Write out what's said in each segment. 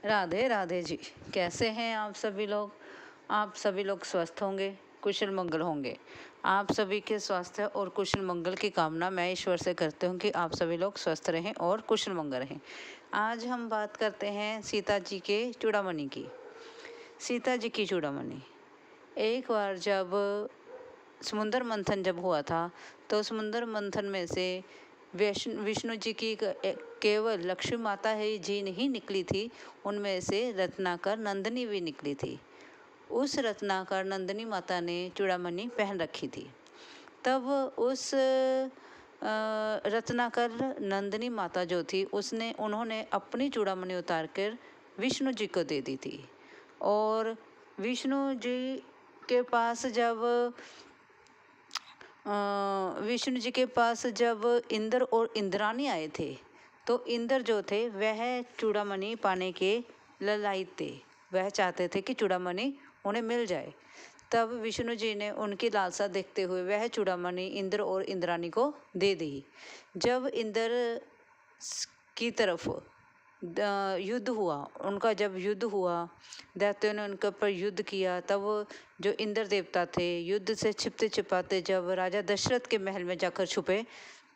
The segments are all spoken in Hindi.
राधे राधे जी। कैसे हैं आप सभी लोग? आप सभी लोग स्वस्थ होंगे, कुशल मंगल होंगे। आप सभी के स्वास्थ्य और कुशल मंगल की कामना मैं ईश्वर से करती हूँ कि आप सभी लोग स्वस्थ रहें और कुशल मंगल रहें। आज हम बात करते हैं सीता जी के चूड़ामणि की। सीता जी की चूड़ामणि। एक बार जब समुद्र मंथन जब हुआ था, तो समुद्र मंथन में से विष्णु जी की केवल लक्ष्मी माता ही जी नहीं निकली थी, उनमें से रत्नाकर नंदिनी भी निकली थी। उस रत्नाकर नंदिनी माता ने चूड़ामणि पहन रखी थी। तब उस रत्नाकर नंदिनी माता जो थी, उन्होंने अपनी चूड़ामणि उतार कर विष्णु जी को दे दी थी। और विष्णु जी के पास जब विष्णु जी के पास जब इंद्र और इंद्राणी आए थे, तो इंद्र जो थे वह चूड़ामणि पाने के ललायित थे। वह चाहते थे कि चूड़ामणि उन्हें मिल जाए। तब विष्णु जी ने उनकी लालसा देखते हुए वह चूड़ामणि इंद्र और इंद्राणी को दे दी। जब इंद्र की तरफ युद्ध हुआ, उनका जब युद्ध हुआ, दैत्यों ने उनके ऊपर युद्ध किया, तब जो इंद्र देवता थे युद्ध से छिपते छिपाते जब राजा दशरथ के महल में जाकर छुपे,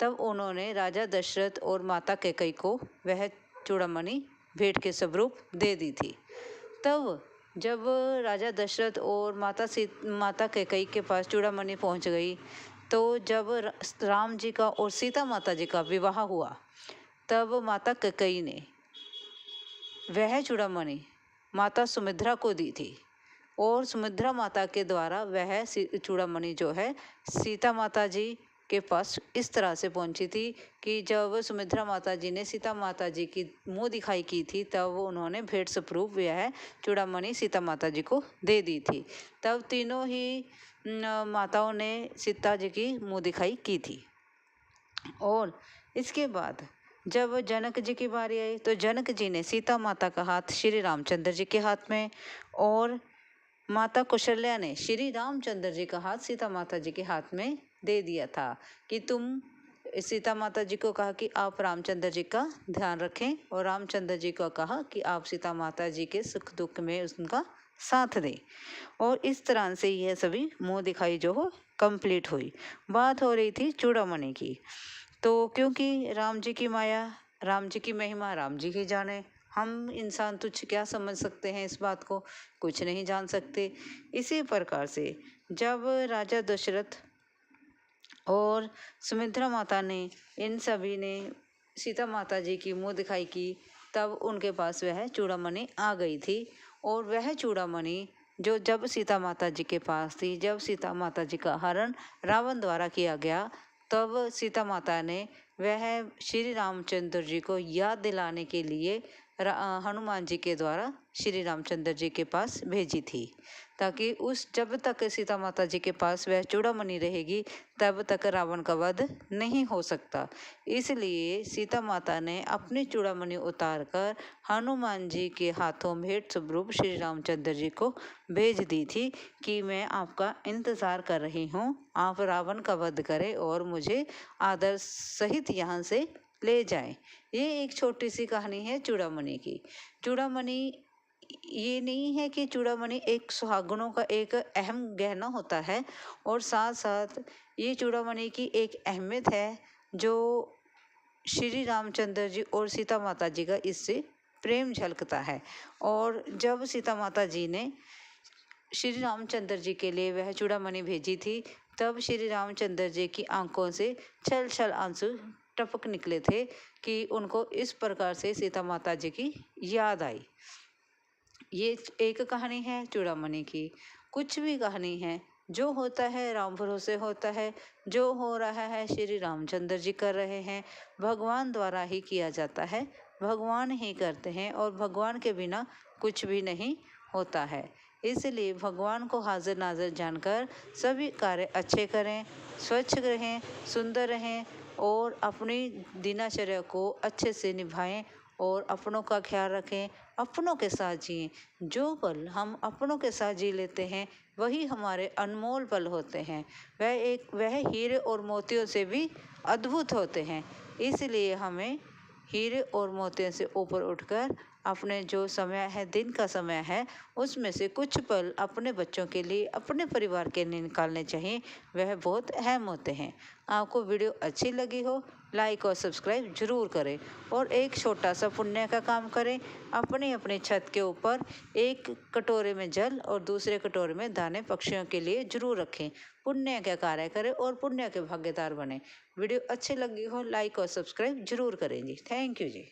तब उन्होंने राजा दशरथ और माता कैकेयी को वह चूड़ामणि भेंट के स्वरूप दे दी थी। तब जब राजा दशरथ और माता कैकेयी के पास चूड़ामणि पहुंच गई, तो जब राम जी का और सीता माता जी का विवाह हुआ, तब माता कैकेयी ने वह चूड़ामणि माता सुमित्रा को दी थी। और सुमित्रा माता के द्वारा वह चूड़ामणि जो है सीता माता जी के पास इस तरह से पहुंची थी कि जब सुमित्रा माता जी ने सीता माता जी की मुंह दिखाई की थी, तब उन्होंने भेंट स्वरूप यह चूड़ामणि सीता माता जी को दे दी थी। तब तीनों ही माताओं ने सीता जी की मुंह दिखाई की थी। और इसके बाद जब जनक जी की बारी आई, तो जनक जी ने सीता माता का हाथ श्री रामचंद्र जी के हाथ में, और माता कौशल्या ने श्री रामचंद्र जी का हाथ सीता माता जी के हाथ में दे दिया था कि तुम सीता माता जी को कहा कि आप रामचंद्र जी का ध्यान रखें, और रामचंद्र जी को कहा कि आप सीता माता जी के सुख दुख में उनका साथ दें। और इस तरह से यह सभी मुंह दिखाई जो हो कंप्लीट हुई। बात हो रही थी चूड़ामणि की। तो क्योंकि राम जी की माया, राम जी की महिमा राम जी ही जाने, हम इंसान तुच्छ क्या समझ सकते हैं इस बात को? कुछ नहीं जान सकते। इसी प्रकार से जब राजा दशरथ और सुमित्रा माता ने, इन सभी ने सीता माता जी की मुंह दिखाई की, तब उनके पास वह चूड़ामणि आ गई थी। और वह चूड़ामणि जो जब सीता माता जी के पास थी, जब सीता माता जी का हरण रावण द्वारा किया गया, तब सीता माता ने वह श्री रामचंद्र जी को याद दिलाने के लिए हनुमान जी के द्वारा श्री रामचंद्र जी के पास भेजी थी, ताकि जब तक सीता माता जी के पास वह चूड़ामणि रहेगी, तब तक रावण का वध नहीं हो सकता। इसलिए सीता माता ने अपनी चूड़ामणि उतार कर हनुमान जी के हाथों भेंट स्वरूप श्री रामचंद्र जी को भेज दी थी कि मैं आपका इंतजार कर रही हूँ, आप रावण का वध करें और मुझे आदर सहित यहाँ से ले जाएं। ये एक छोटी सी कहानी है चूड़ामणि की। चूड़ामणि ये नहीं है कि चूड़ामणि एक सुहागनों का एक अहम गहना होता है, और साथ साथ ये चूड़ामणि की एक अहमियत है जो श्री रामचंद्र जी और सीता माता जी का इससे प्रेम झलकता है। और जब सीता माता जी ने श्री रामचंद्र जी के लिए वह चूड़ामणि भेजी थी, तब श्री रामचंद्र जी की आंखों से छल छल आंसू टपक निकले थे कि उनको इस प्रकार से सीता माता जी की याद आई। ये एक कहानी है चूड़ामणि की। कुछ भी कहानी है, जो होता है राम भरोसे होता है, जो हो रहा है श्री रामचंद्र जी कर रहे हैं, भगवान द्वारा ही किया जाता है, भगवान ही करते हैं, और भगवान के बिना कुछ भी नहीं होता है। इसलिए भगवान को हाजिर नाजिर जानकर सभी कार्य अच्छे करें, स्वच्छ रहें, सुंदर रहें, और अपनी दिनचर्या को अच्छे से निभाएं, और अपनों का ख्याल रखें, अपनों के साथ जिएं। जो पल हम अपनों के साथ जी लेते हैं, वही हमारे अनमोल पल होते हैं। वह हीरे और मोतियों से भी अद्भुत होते हैं। इसलिए हमें हीरे और मोतियों से ऊपर उठकर अपने जो समय है, दिन का समय है, उसमें से कुछ पल अपने बच्चों के लिए, अपने परिवार के लिए निकालने चाहिए। वह बहुत अहम होते हैं। आपको वीडियो अच्छी लगी हो, लाइक और सब्सक्राइब जरूर करें और एक छोटा सा पुण्य का काम करें। अपनी अपनी छत के ऊपर एक कटोरे में जल और दूसरे कटोरे में दाने पक्षियों के लिए जरूर रखें। पुण्य का कार्य करें और पुण्य के भागीदार बने। वीडियो अच्छी लगी हो, लाइक और सब्सक्राइब जरूर करें जी। Thank you ji.